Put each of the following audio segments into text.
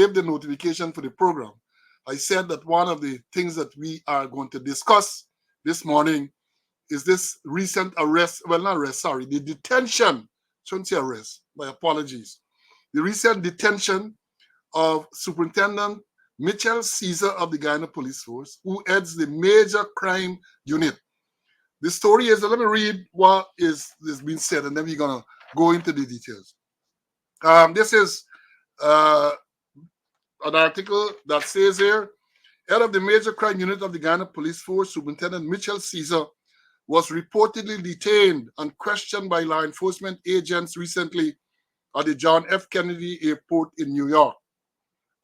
gave the notification for the program, I said that one of the things that we are going to discuss this morning is this recent arrest, well, not arrest, sorry, the detention, shouldn't say arrest, my apologies. The recent detention of Superintendent Mitchell Caesar of the Guyana Police Force, who heads the major crime unit. The story is, let me read what is being said, and then we're going to go into the details. This is an article that says here, head of the major crime unit of the Guyana Police Force, Superintendent Mitchell Caesar, was reportedly detained and questioned by law enforcement agents recently at the John F. Kennedy Airport in New York.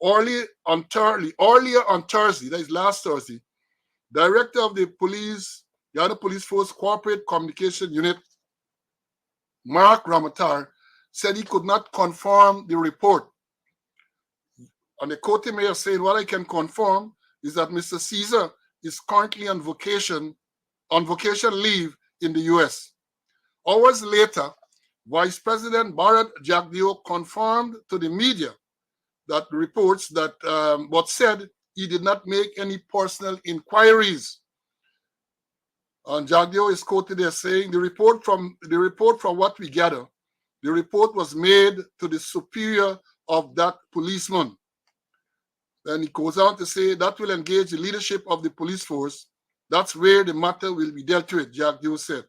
Earlier on Thursday, that is last Thursday, Director of the Guyana Police Force Corporate Communication Unit, Mark Ramatar, said he could not confirm the report. And the quote him here saying, what I can confirm is that Mr. Caesar is currently on vacation leave in the U.S. Hours later, Vice President Bharat Jagdeo confirmed to the media that reports that but said he did not make any personal inquiries. And Jagdeo is quoted as saying, the report from what we gather, the report was made to the superior of that policeman. Then he goes on to say that will engage the leadership of the police force. That's where the matter will be dealt with, Jagdeo said.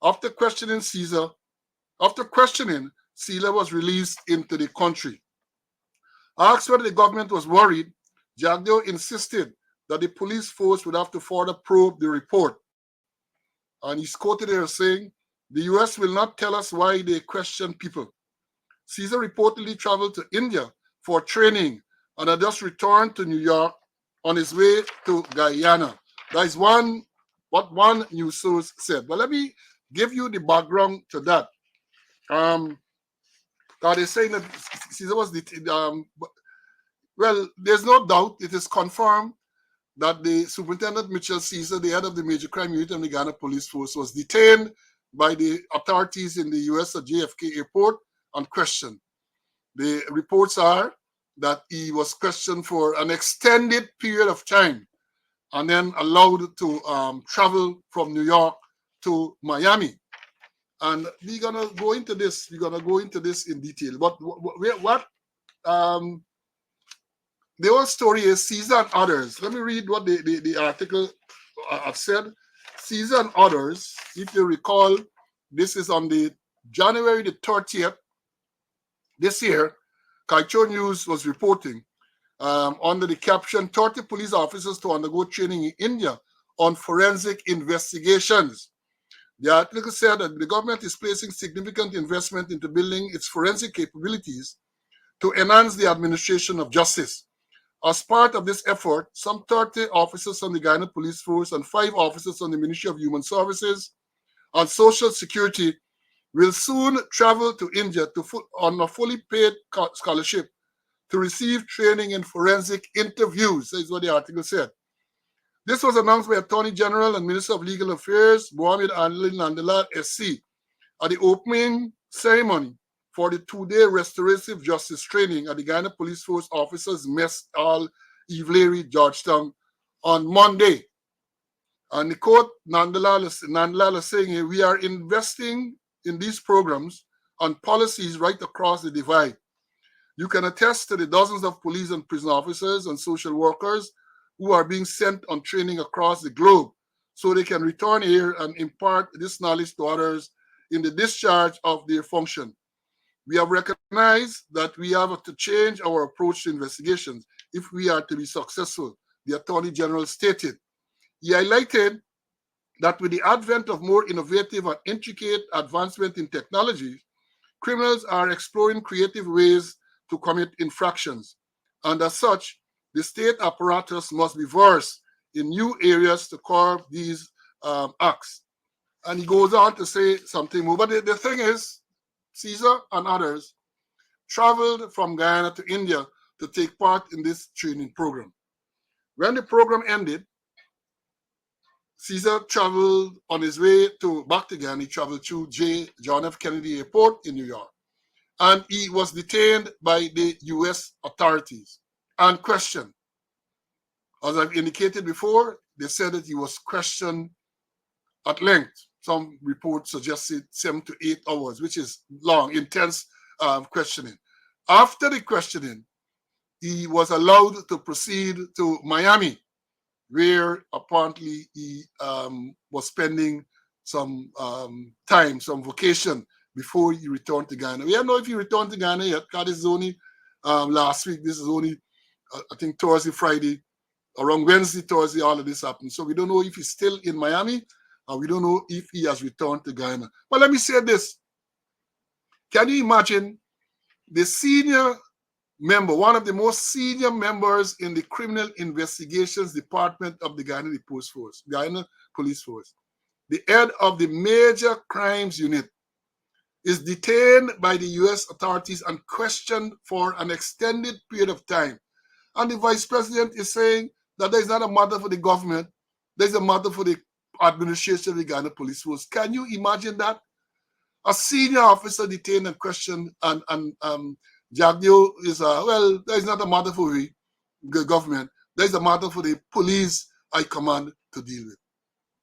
After questioning, Caesar was released into the country. Asked whether the government was worried, Jagdeo insisted that the police force would have to further probe the report. And he's quoted here saying, the U.S. will not tell us why they question people. Caesar reportedly traveled to India for training and had just returned to New York on his way to Guyana. That is what one news source said. But let me give you the background to that. They're saying that Caesar was well, there's no doubt, it is confirmed that the Superintendent Mitchell Caesar, the head of the major crime unit of the Guyana Police Force, was detained by the authorities in the U.S. at JFK Airport and questioned. The reports are that he was questioned for an extended period of time and then allowed to travel from New York to Miami. And we're gonna go into this. We're gonna go into this in detail. But what the whole story is Caesar and others. Let me read what the article have said. Caesar and others, if you recall, this is on the January the 30th this year. Kaicho News was reporting under the caption 30 police officers to undergo training in India on forensic investigations. The article said that the government is placing significant investment into building its forensic capabilities to enhance the administration of justice. As part of this effort, some 30 officers on the Guyana Police Force and 5 officers on the Ministry of Human Services and Social Security will soon travel to India on a fully paid scholarship to receive training in forensic interviews. That is what the article said. This was announced by Attorney General and Minister of Legal Affairs, Mohamed Ali Nandalal SC, at the opening ceremony for the 2-day restorative justice training at the Guyana Police Force Officers Mess Hall, Evelary, Georgetown on Monday. And the quote Nandalal is saying here, we are investing in these programs and policies right across the divide. You can attest to the dozens of police and prison officers and social workers who are being sent on training across the globe so they can return here and impart this knowledge to others in the discharge of their function. We have recognized that we have to change our approach to investigations if we are to be successful, the Attorney General stated. He highlighted that with the advent of more innovative and intricate advancement in technology, criminals are exploring creative ways to commit infractions. And as such, the state apparatus must be versed in new areas to curb these acts. And he goes on to say something more. But the thing is, Caesar and others traveled from Guyana to India to take part in this training program. When the program ended, Caesar traveled on his way back to Guyana. He traveled through John F. Kennedy Airport in New York. and he was detained by the US authorities and questioned. As I've indicated before, they said that he was questioned at length. Some reports suggested 7 to 8 hours, which is long, intense questioning. After the questioning, he was allowed to proceed to Miami, where apparently he was spending some time, some vacation before he returned to Ghana. We don't know if he returned to Ghana yet, because this is only last week. This is only, I think, Thursday, Friday, around Wednesday, Thursday, all of this happened. So we don't know if he's still in Miami, and we don't know if he has returned to Ghana. But let me say this. Can you imagine the senior member, one of the most senior members in the Criminal Investigations Department of the Ghana Police Force, the head of the Major Crimes Unit, is detained by the US authorities and questioned for an extended period of time. And the vice president is saying that there is not a matter for the government, there's a matter for the administration of the Ghana Police Force. Can you imagine that? A senior officer detained and questioned, and Jagdio is, well, there's not a matter for the government, there's a matter for the police high command to deal with.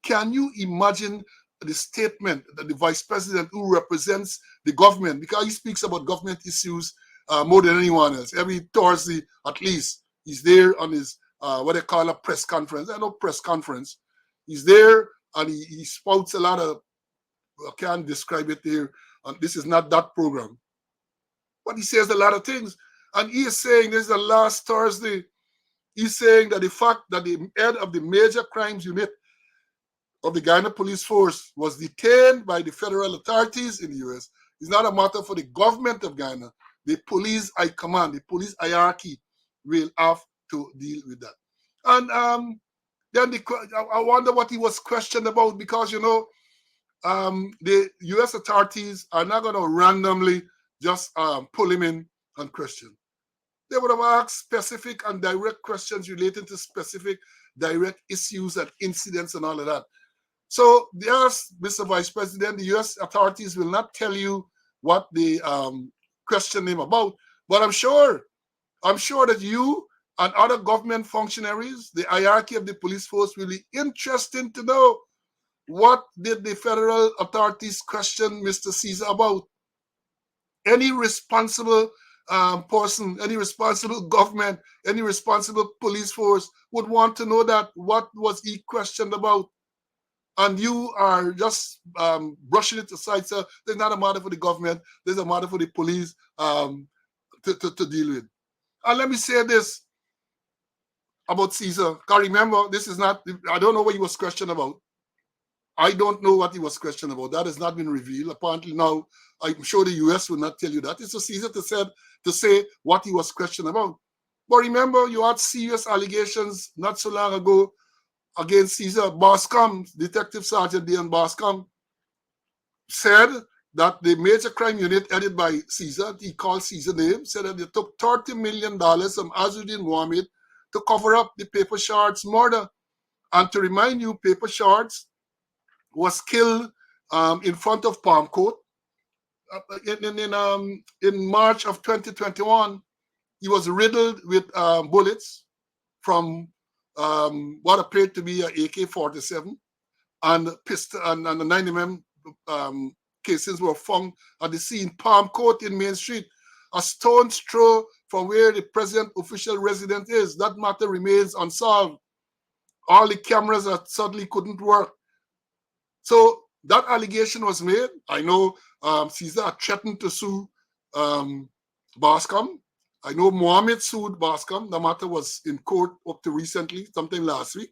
Can you imagine the statement that the vice president, who represents the government, because he speaks about government issues more than anyone else, every Thursday at least, he's there on his, what they call a press conference. I know press conference. He's there and he spouts a lot of, I can't describe it here, and this is not that program. But he says a lot of things. And he is saying, this is the last Thursday, he's saying that the fact that the head of the Major Crimes Unit of the Ghana Police Force was detained by the federal authorities in the US is not a matter for the government of Ghana. The police high command, the police hierarchy will have to deal with that. And then I wonder what he was questioned about, because, you know, the US authorities are not going to randomly just pull him in and question. They would have asked specific and direct questions relating to specific direct issues and incidents and all of that. So, yes, Mr. Vice President, the US authorities will not tell you what they question him about, but I'm sure that you and other government functionaries, the hierarchy of the police force, will be interested to know, what did the federal authorities question Mr. Caesar about? Any responsible person, any responsible government, any responsible police force would want to know that. What was he questioned about? And you are just brushing it aside. So there's not a matter for the government, there's a matter for the police to deal with. And let me say this about Caesar. Because remember, this is not, I don't know what he was questioned about. I don't know what he was questioned about. That has not been revealed. Apparently now, I'm sure the US will not tell you that. It's so Caesar to say what he was questioned about. But remember, you had serious allegations not so long ago against Caesar. Boscombe, Detective Sergeant Dean Boscombe, said that the Major Crime Unit headed by Caesar, he called Caesar name, said that they took $30 million from Azzuddin Mohammed to cover up the Paper Shards murder. And to remind you, Paper Shards was killed in front of Palm Court in March of 2021. He was riddled with bullets from what appeared to be an AK-47, and pistol and the 9mm cases were found at the scene, Palm Court in Main Street, a stone's throw from where the present official residence is. That matter remains unsolved. All the cameras that suddenly couldn't work. So that allegation was made. I know Caesar threatened to sue Boscombe. I know Mohammed sued Boscombe. The matter was in court up to recently, sometime last week.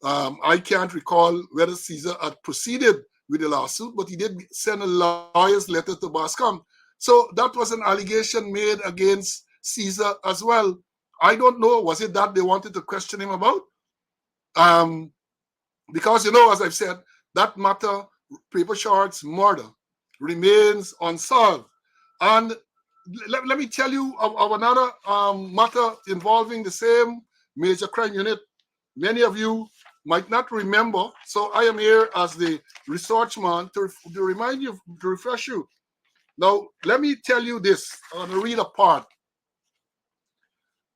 I can't recall whether Caesar had proceeded with the lawsuit, but he did send a lawyer's letter to Boscombe. So that was an allegation made against Caesar as well. I don't know, was it that they wanted to question him about? Because, you know, as I've said, that matter, Paper Shards murder, remains unsolved. And let me tell you of another matter involving the same Major Crime Unit. Many of you might not remember, so I am here as the research man to remind you, to refresh you. Now, let me tell you this. I'm going to read a part.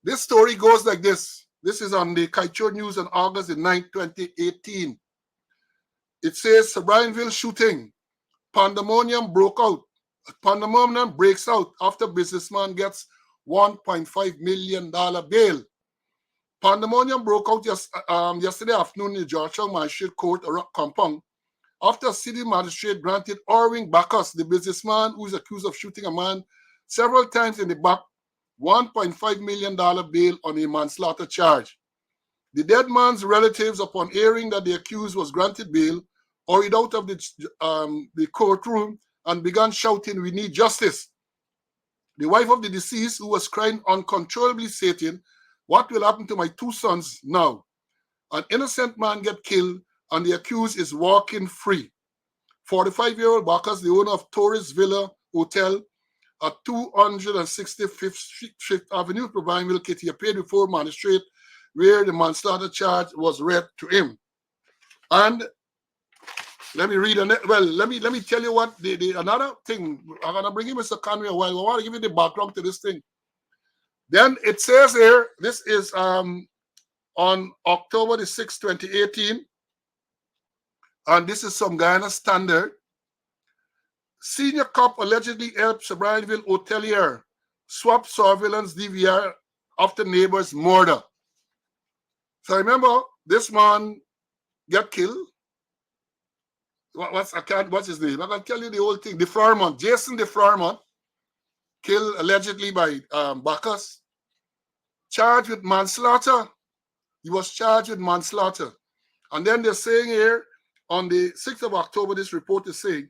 This story goes like this. This is on the Kaicho News on August the 9th, 2018. It says, Sobrianville shooting. Pandemonium broke out. Pandemonium breaks out after businessman gets $1.5 million bail. Pandemonium broke out yesterday afternoon in the Georgetown Magistrate Court compound after city magistrate granted Irving Bacchus, the businessman who is accused of shooting a man several times in the back, $1.5 million bail on a manslaughter charge. The dead man's relatives, upon hearing that the accused was granted bail, hurried out of the courtroom and began shouting, "We need justice." The wife of the deceased, who was crying uncontrollably, stating, "What will happen to my two sons now? An innocent man get killed and the accused is walking free." 45-year-old Bacchus, the owner of Tourist Villa Hotel at 265th Avenue, Provineville, Kitty, appeared before magistrate where the manslaughter charge was read to him. And let me read let me tell you what another thing. I'm gonna bring in Mr. Conway a while. I want to give you the background to this thing. Then it says here, this is on October the 6th, 2018, and this is some Guyana Standard. Senior cop allegedly helped Sobrianville hotelier swap surveillance DVR after neighbor's murder. So remember, this man got killed. What's his name? I can tell you the whole thing. DeFlarmont, Jason DeFlarmont, killed allegedly by Bacchus, charged with manslaughter. He was charged with manslaughter. And then they're saying here, on the 6th of October, this report is saying,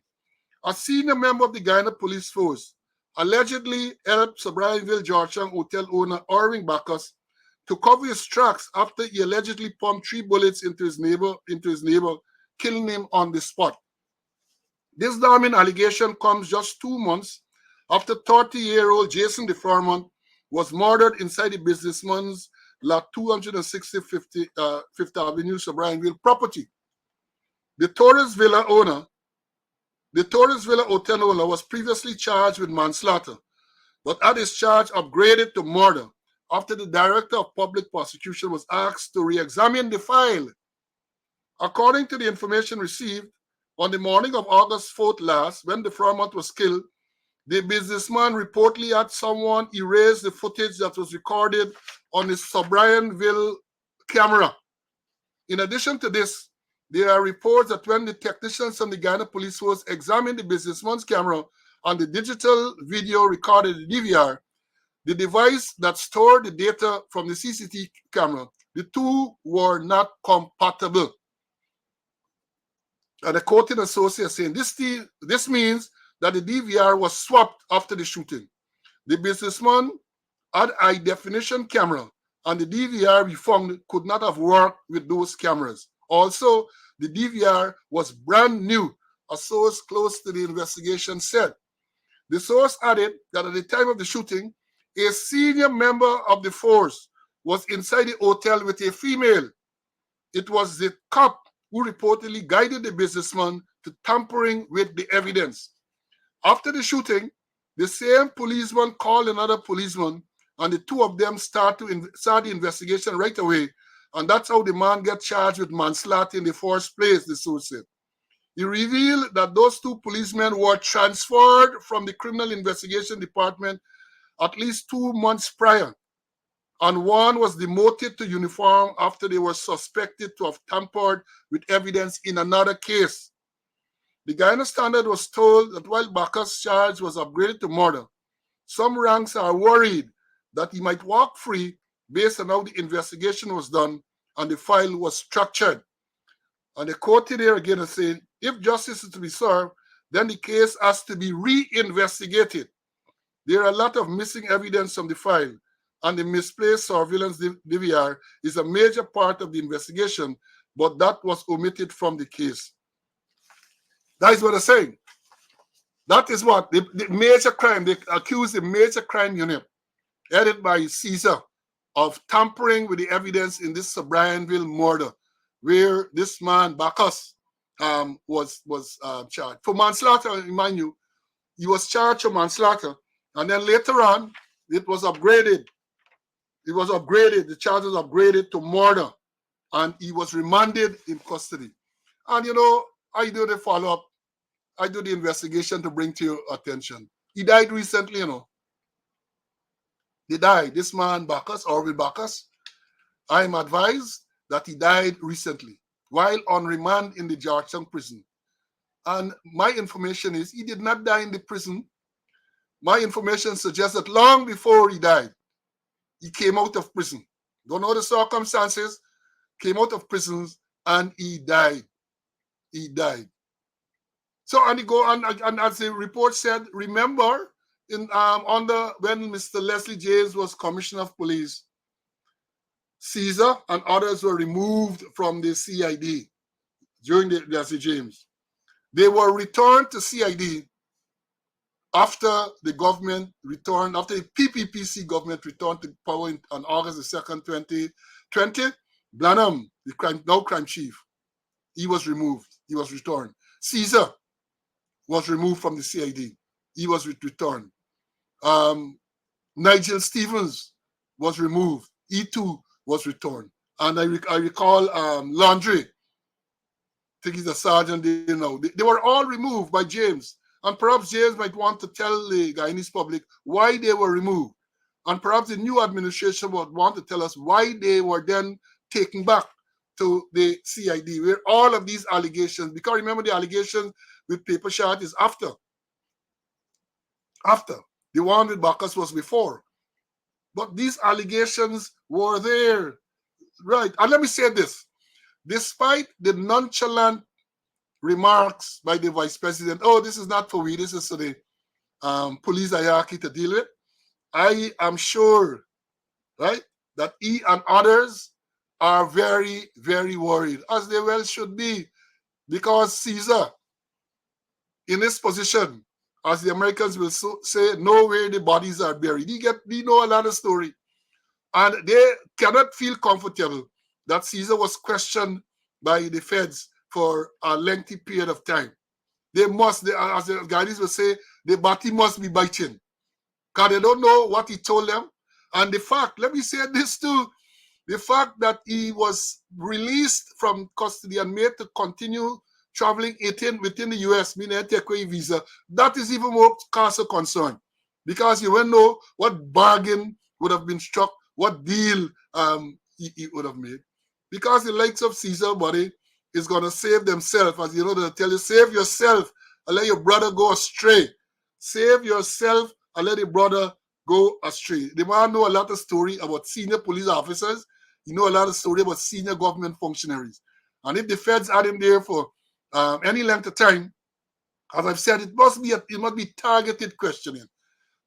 a senior member of the Guyana Police Force allegedly helped Sobrianville Georgetown Hotel owner Irving Bacchus to cover his tracks after he allegedly pumped 3 bullets into his neighbor, killing him on the spot. This damning allegation comes just 2 months after 30-year-old Jason DeFlarmont was murdered inside the businessman's lot 265th Avenue, Sobrianville property. The Torres Villa Hotel owner was previously charged with manslaughter, but had his charge upgraded to murder after the Director of Public Prosecution was asked to re-examine the file. According to the information received, on the morning of August 4th last, when DeFlarmont was killed, the businessman reportedly had someone erase the footage that was recorded on his Sobrianville camera. In addition to this, there are reports that when the technicians from the Guyana Police Force examined the businessman's camera and the digital video recorded the DVR, the device that stored the data from the CCTV camera, the two were not compatible. And the quoting associate saying, this means that the DVR was swapped after the shooting. The businessman had a high-definition camera, and the DVR we found could not have worked with those cameras. Also, the DVR was brand new, a source close to the investigation said. The source added that at the time of the shooting, a senior member of the force was inside the hotel with a female. It was the cop who reportedly guided the businessman to tampering with the evidence. After the shooting, the same policeman called another policeman, and the two of them start the investigation right away. And that's how the man got charged with manslaughter in the first place, the source said. He revealed that those 2 policemen were transferred from the Criminal Investigation Department at least 2 months prior, and one was demoted to uniform after they were suspected to have tampered with evidence in another case. The Guyana Standard was told that while Bacchus' charge was upgraded to murder, some ranks are worried that he might walk free based on how the investigation was done and the file was structured. And the court here again is saying, if justice is to be served, then the case has to be re-investigated. There are a lot of missing evidence from the file, and the misplaced surveillance DVR is a major part of the investigation, but that was omitted from the case. That is what they're saying. That is what the major crime, they accuse the major crime unit, headed by Caesar, of tampering with the evidence in this Sobrianville murder, where this man, Bacchus, was charged. For manslaughter, remind you, He was charged with manslaughter. And then later on, it was upgraded. It was upgraded. The charge was upgraded to murder. And he was remanded in custody. And I do the follow-up. I do the investigation to bring to your attention. He died recently. He died. This man, Bacchus, Orville Bacchus, I am advised that he died recently while on remand in the Georgetown prison. And my information is he did not die in the prison. My information suggests that long before he died, he came out of prison. Don't know the circumstances, came out of prisons, and he died. He died. So, and he go and as the report said, remember, when Mr. Leslie James was Commissioner of Police, Caesar and others were removed from the CID during the Leslie James. They were returned to CID after the government returned, after the PPPC government returned to power on August the 2nd, 2020. Branham, the crime chief, he was removed. He was returned. Caesar was removed from the CID. He was returned. Nigel Stevens was removed. He too was returned. And I recall Landry, I think he's a sergeant now. They were all removed by James. And perhaps James might want to tell the Guyanese public why they were removed. And perhaps the new administration would want to tell us why they were then taken back to the CID, where all of these allegations, because remember the allegations with paper shot is after. After. The one with Bacchus was before. But these allegations were there. Right. And let me say this. Despite the nonchalant remarks by the vice president, oh, this is not for we, this is for the police hierarchy to deal with, I am sure, right, that he and others are very, very worried, as they well should be, because Caesar, in this position, as the Americans will say, know where the bodies are buried. We know a lot of story. And they cannot feel comfortable that Caesar was questioned by the feds for a lengthy period of time. As the Guyanese will say, the body must be biting, because they don't know what he told them. And the fact, let me say this too, the fact that he was released from custody and made to continue traveling within the U.S., meaning a takeaway visa, that is even more cause of concern, because you will know what bargain would have been struck, what deal he would have made. Because the likes of Caesar body is going to save themselves, as you know, they tell you, save yourself and let your brother go astray. Save yourself and let your brother go astray. The man know a lot of story about senior police officers. You know a lot of story about senior government functionaries. And if the feds had him there for any length of time, as I've said, it must be targeted questioning.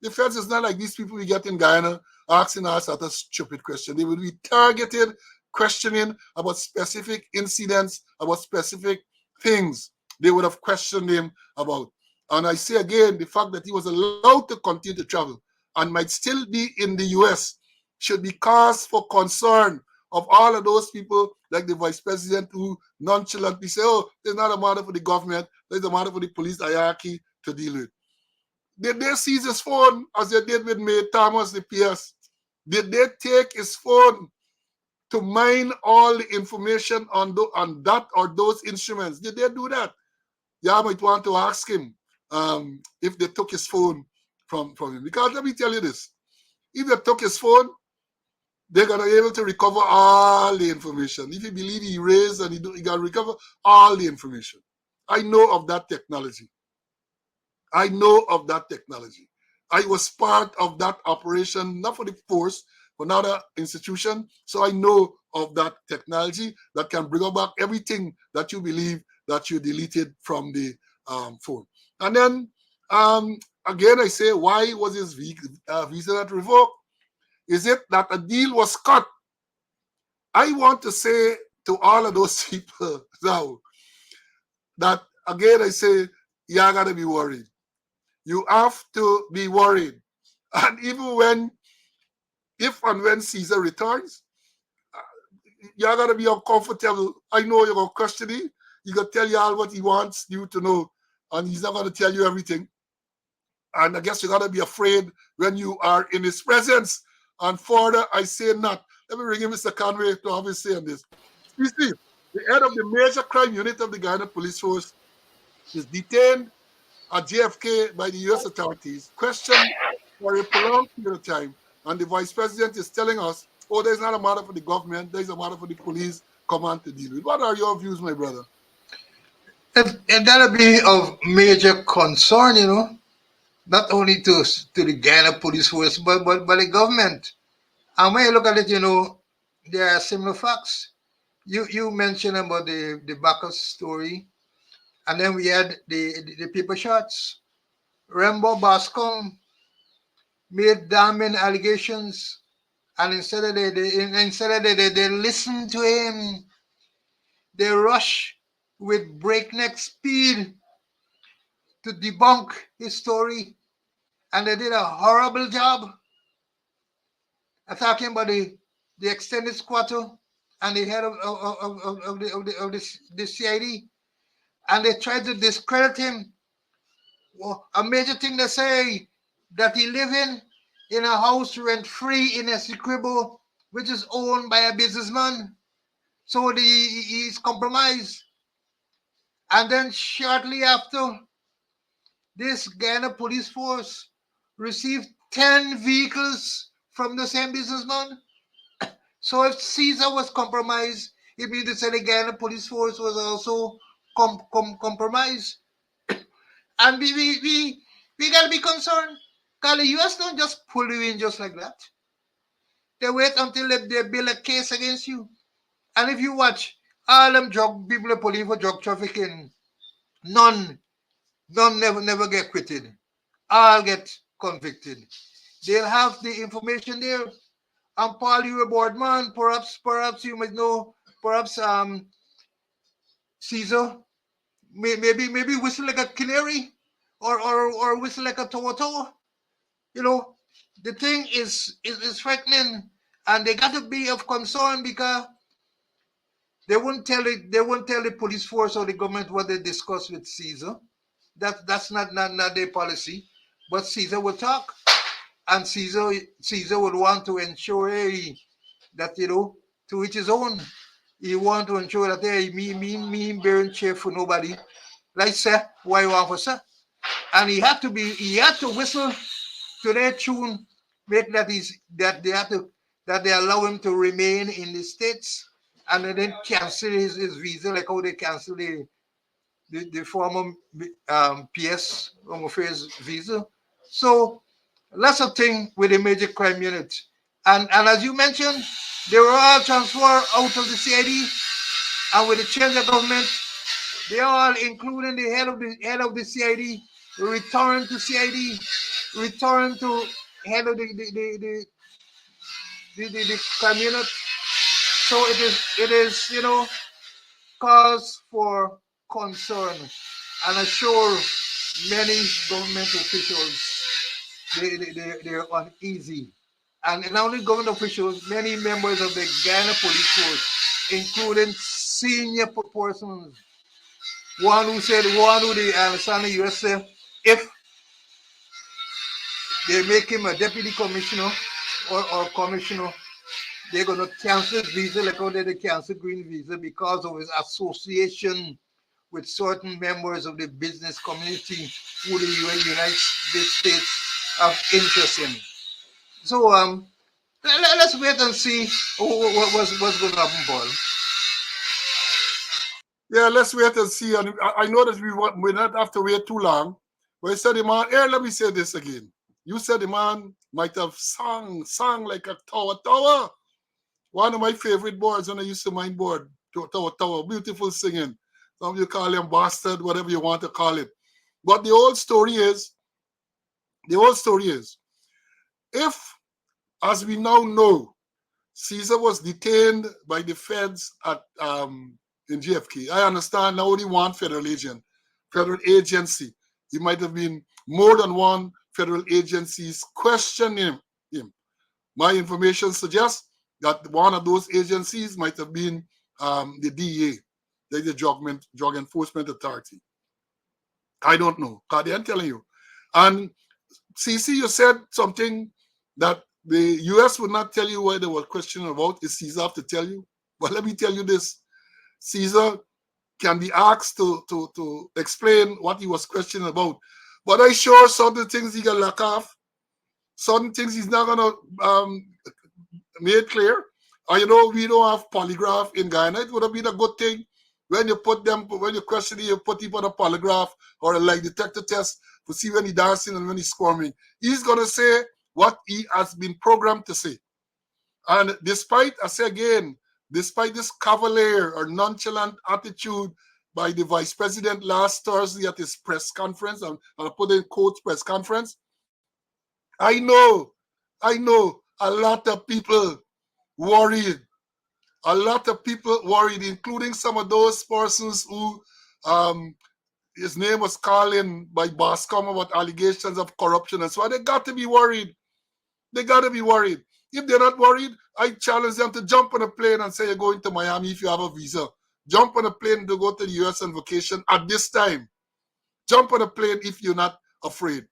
The feds is not like these people we get in Guyana asking us a stupid question. They will be targeted questioning about specific incidents, about specific things they would have questioned him about. And I say again, the fact that he was allowed to continue to travel and might still be in the US should be cause for concern of all of those people like the vice president who nonchalantly say, oh, it's not a matter for the government, it's a matter for the police hierarchy to deal with. Did they seize his phone as they did with May Thomas, the PS? Did they take his phone to mine all the information on that or those instruments? Did they do that? Yeah, I might want to ask him if they took his phone from him. Because let me tell you this. If they took his phone, they're going to be able to recover all the information. If you believe he erased and he got to recover all the information. I know of that technology. I know of that technology. I was part of that operation, not for the force, for another institution. So I know of that technology that can bring back everything that you believe that you deleted from the phone. And then, again, I say, why was his visa not revoked? Is it that a deal was cut? I want to say to all of those people now that, again, I say, you got to be worried. You have to be worried. And even if and when Caesar returns, you're going to be uncomfortable. I know you're going to question him. He's going to tell you all what he wants you to know. And he's not going to tell you everything. And I guess you gotta be afraid when you are in his presence. And further, I say not. Let me bring in Mr. Conway to have his say on this. You see, the head of the major crime unit of the Guyana Police Force is detained at JFK by the U.S. authorities, questioned for a prolonged period of time, and the vice president is telling us, oh, there's not a matter for the government, there's a matter for the police command to deal with. What are your views, my brother? And that'll be of major concern, not only to the Ghana police force, but the government. And when you look at it, there are similar facts. You mentioned about the Bacchus story, and then we had the paper shots. Rembo Bascom made damning allegations, and instead of they listen to him, they rush with breakneck speed to debunk his story, and they did a horrible job attacking about the extended squatter and the head of the CID, and they tried to discredit him. Well, a major thing they say that he living in a house rent free in Essequibo, which is owned by a businessman. So he's compromised. And then shortly after, this Ghana police force received 10 vehicles from the same businessman. So if Caesar was compromised, it means to say the Ghana police force was also compromised. And we gotta be concerned. Because the US don't just pull you in just like that. They wait until they build a case against you. And if you watch all them drug people are pulling for drug trafficking, none never get acquitted. All get convicted. They'll have the information there. And Paul, you a board man. Perhaps you might know. Perhaps Caesar maybe whistle like a canary, or whistle like a toa. You know, the thing is frightening, and they got to be of concern because they won't tell the police force or the government what they discuss with Caesar. That's not their policy. But Caesar will talk, and Caesar would want to ensure, hey, that to each his own. He want to ensure that, hey, me bearing chair for nobody. Like say, why you want for sir? And he had to whistle to their tune, make that they allow him to remain in the states, and then cancel his visa, like how they cancel the former PS Home Affairs visa. So lots of things with the major crime unit. And as you mentioned, they were all transferred out of the CID, and with the change of government, they all, including the head of the CID, return to CID, return to head of the crime unit. So it is cause for concern, and I'm sure many government officials they're uneasy, and not only government officials, many members of the Ghana police force, including senior persons. One who they understand the US say, if they make him a deputy commissioner or commissioner, they're gonna cancel his visa like how they cancel green visa because of his association with certain members of the business community who the United States have interest in. So let's wait and see what's going to happen, Paul. Yeah, let's wait and see. And I know that we not have to wait too long. But you said the man, here, let me say this again. You said the man might have sung like a tower. One of my favorite boards when I used to mind board, tower, beautiful singing. Some of you call him bastard, whatever you want to call it. But the whole story is, if, as we now know, Caesar was detained by the feds at in JFK. I understand now only one federal agency. It might have been more than one federal agencies questioning him. My information suggests that one of those agencies might have been the DEA, the Drug Enforcement Authority. I don't know. I'm telling you. And CC, you said something that the US would not tell you what they were questioning about. Is Caesar have to tell you? But let me tell you this. Caesar can be asked to explain what he was questioning about. But I sure certain things he can lack off. Certain things he's not going to make clear. Or, we don't have polygraph in Guyana. It would have been a good thing when you question it, you put him on a polygraph or a lie detector test to see when he's dancing and when he's squirming. He's going to say what he has been programmed to say. And despite this cavalier or nonchalant attitude by the vice president last Thursday at his press conference, and I put in quotes press conference, I know a lot of people worried. A lot of people worried, including some of those persons who his name was called in by Boscom about allegations of corruption and so on. They got to be worried. They got to be worried. If they're not worried, I challenge them to jump on a plane and say you're going to Miami if you have a visa. Jump on a plane to go to the US on vacation at this time. Jump on a plane if you're not afraid.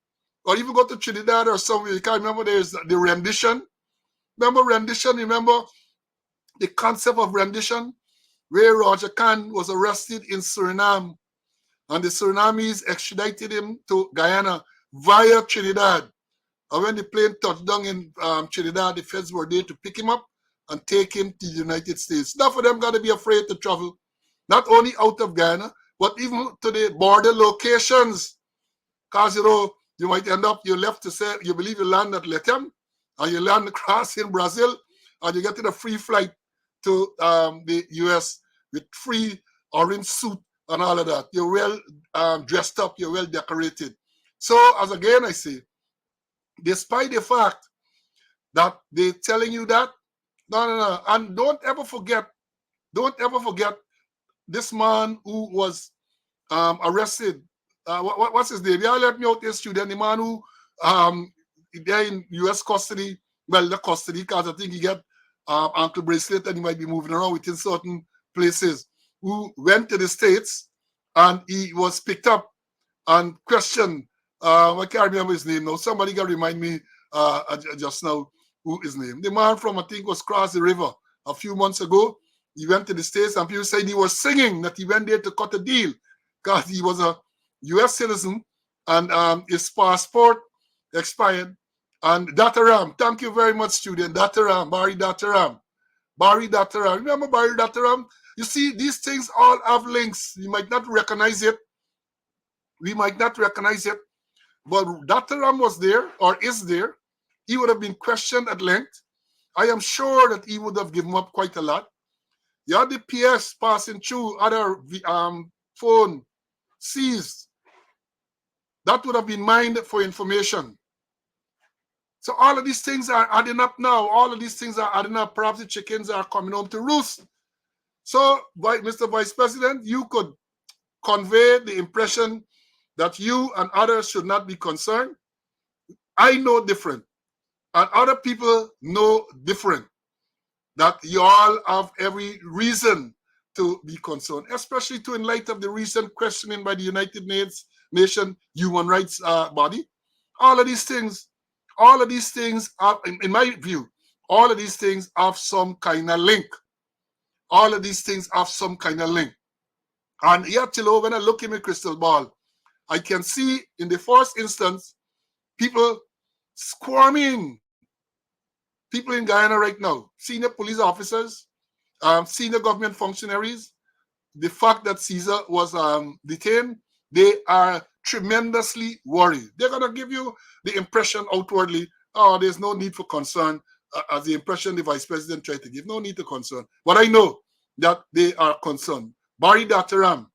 Or even go to Trinidad or somewhere. You can't remember there's the rendition. Remember rendition? Remember the concept of rendition? Where Roger Khan was arrested in Suriname and the Surinamese extradited him to Guyana via Trinidad. And when the plane touched down in Trinidad, the feds were there to pick him up and take him to the United States. Enough of them got to be afraid to travel, not only out of Guyana, but even to the border locations. Because, you might end up, you left to say, you believe you land at Letem, and you land across in Brazil, and you get in a free flight to the US with free orange suit and all of that. You're well dressed up, you're well decorated. So, as again I say, despite the fact that they're telling you that, no. And don't ever forget this man who was arrested. What's his name? Yeah, let me out this student. The man who they're in U.S. custody. Well, the custody, because I think he got ankle bracelet and he might be moving around within certain places. Who went to the States and he was picked up and questioned. I can't remember his name now. Somebody can remind me just now who his name. The man from, I think, was Cross the River a few months ago. He went to the States and people said he was singing that he went there to cut a deal because he was a U.S. citizen and his passport expired. And Dataram, thank you very much, student. Dataram, Barry Dataram. Barry Dataram. Remember Barry Dataram? You see, these things all have links. You might not recognize it. We might not recognize it. But Dataram was there or is there. He would have been questioned at length. I am sure that he would have given up quite a lot. You had the PS passing through, other phone seized. That would have been mined for information. So all of these things are adding up now. All of these things are adding up. Perhaps the chickens are coming home to roost. So, Mr. Vice President, you could convey the impression that you and others should not be concerned. I know different. And other people know different. That you all have every reason to be concerned, especially in light of the recent questioning by the United Nations human rights body. All of these things are, in my view, all of these things have some kind of link. All of these things have some kind of link. And yet, when I look in my crystal ball, I can see in the first instance, people squirming. People in Guyana right now, senior police officers, senior government functionaries, the fact that Caesar was detained, they are tremendously worried. They're going to give you the impression outwardly, oh, there's no need for concern, as the impression the vice president tried to give, no need to concern. But I know that they are concerned. Barry Dataram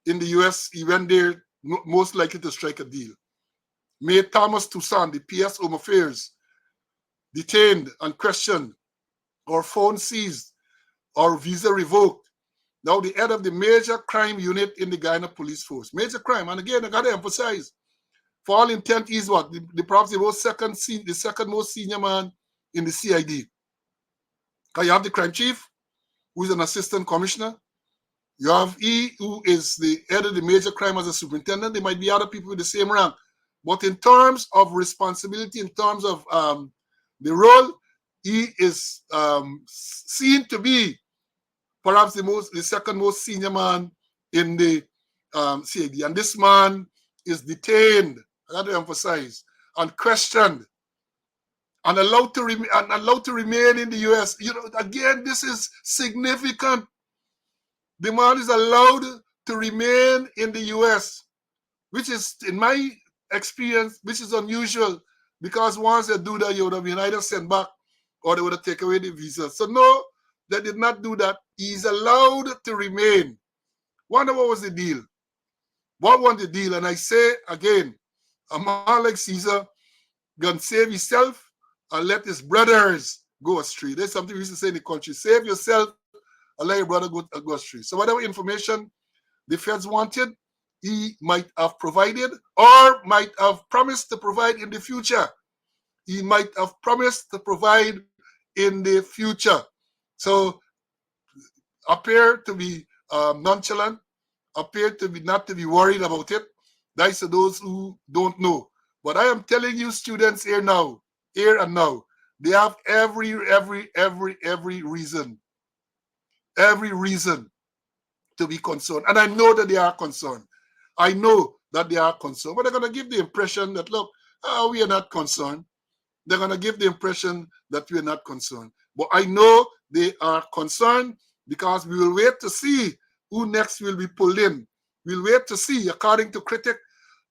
in the US, he went there most likely to strike a deal. May Thomas Toussaint, the PS Home Affairs, detained and questioned, or phone seized, or visa revoked. Now the head of the major crime unit in the Guyana police force. Major crime, and again, I got to emphasize, for all intent, is what? Perhaps the second most senior man in the CID. You have the crime chief, who is an assistant commissioner. You have he who is the head of the major crime as a superintendent. There might be other people with the same rank. But in terms of responsibility, in terms of the role, he is seen to be perhaps the second most senior man in the CID. And this man is detained, I got to emphasize, and questioned and allowed to remain in the US. You know, again, this is significant. The man is allowed to remain in the US, which is, in my experience, which is unusual, because once they do that, you would have been either sent back or they would have taken away the visa. So no, they did not do that. He's allowed to remain. Wonder what was the deal? What was the deal? And I say again, a man like Caesar gonna save himself and let his brothers go astray. There's something we used to say in the country: save yourself and let your brother go astray. So whatever information the feds wanted, he might have provided or might have promised to provide in the future. He might have promised to provide in the future. So appear to be nonchalant, appear to be not to be worried about it. That's to those who don't know. But I am telling you, students, here and now, they have every reason to be concerned. And I know that they are concerned. I know that they are concerned. But they're going to give the impression that, look, we are not concerned. They're going to give the impression that we are not concerned. But I know they are concerned, because we will wait to see who next will be pulled in. We'll wait to see. According to Critic,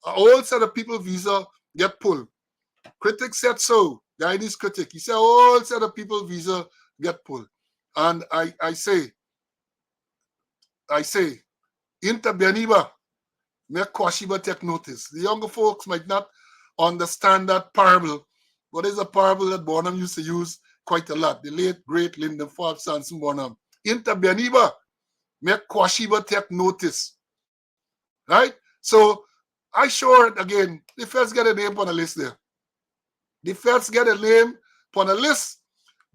a whole set of people visa get pulled. Critic said so. Guyanese Critic. He said a whole set of people visa get pulled. And I say, Inter-Beniba, make Kwashiba take notice. The younger folks might not understand that parable, but it's a parable that Bonham used to use quite a lot. The late, great Lyndon Forbes Sanson Bonham. Inter-Beniba, make Kwashiba take notice. Right? So I sure, again, the feds get a name on the list there. The feds get a name on the list,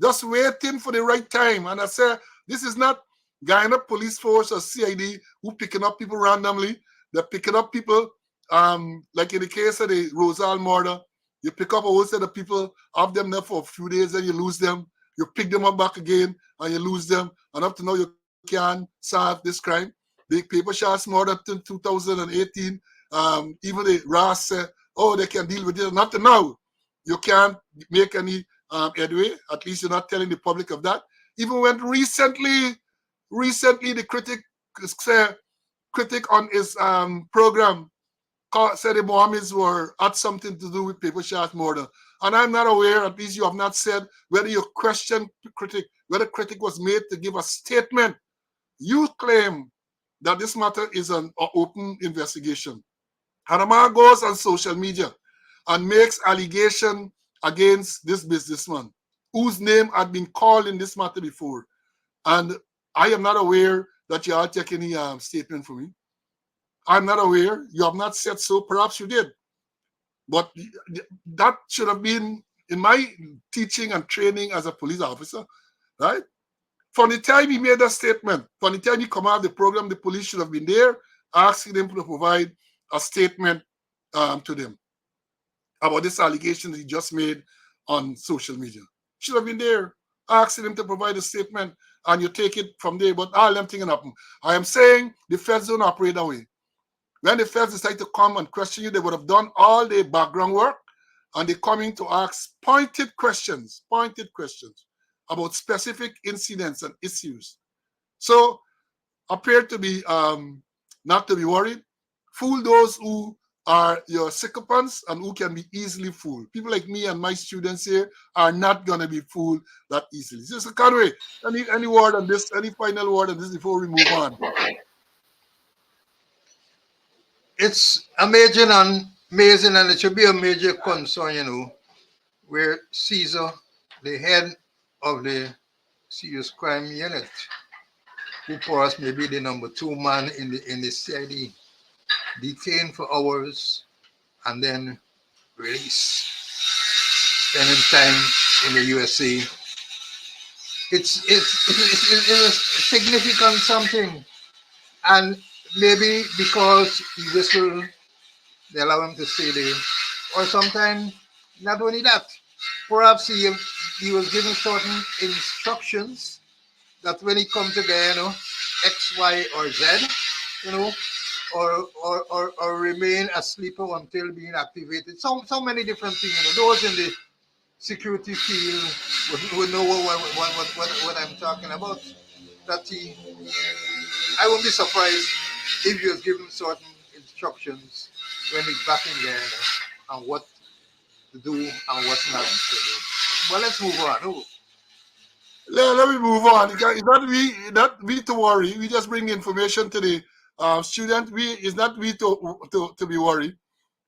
just waiting for the right time. And I say, this is not Guyana Police Force or CID who picking up people randomly. They're picking up people, like in the case of the Rosal murder, you pick up a whole set of people, have them there for a few days, and you lose them. You pick them up back again, and you lose them. And up to now, you can solve this crime. The paper shots murder in 2018, even the RAS said, oh, they can deal with it. Not to now. You can't make any headway. At least you're not telling the public of that. Even when recently the critic on his program said the Mohammeds had something to do with paper shot murder. And I'm not aware, at least you have not said, whether you question critic, whether critic was made to give a statement. You claim that this matter is an open investigation. Hanama goes on social media and makes allegation against this businessman whose name had been called in this matter before. And I am not aware that you are taking any statement from me. I'm not aware. You have not said so. Perhaps you did. But that should have been in my teaching and training as a police officer, right? From the time he made that statement, from the time he come out of the program, the police should have been there asking them to provide a statement to them about this allegation that he just made on social media. Should have been there asking them to provide a statement, and you take it from there. But all them things happen. I am saying the feds don't operate that way. When the feds decide to come and question you, they would have done all their background work, and they're coming to ask pointed questions about specific incidents and issues. So appear to be not to be worried. Fool those who are your sycophants and who can be easily fooled. People like me and my students here are not going to be fooled that easily. So Conway, any word on this, any final word on this before we move on? It's amazing and it should be a major concern, where Caesar, the head of the serious crime unit, who for us may be the number 2 man in the CID, detained for hours and then released, spending time in the USA. It's a significant something, and maybe because he whistled, they allow him to stay there. Or sometimes not only that, perhaps he was given certain instructions that when he come to get, X, Y, or Z, you know, or remain a sleeper until being activated. So many different things. Those in the security field would know what I'm talking about. That I won't be surprised if he was given certain instructions when he's back in there, and what to do and what not to do. But let's move on. Oh, Let me move on. It's not we to worry. We just bring information to the student. It's not we to be worried.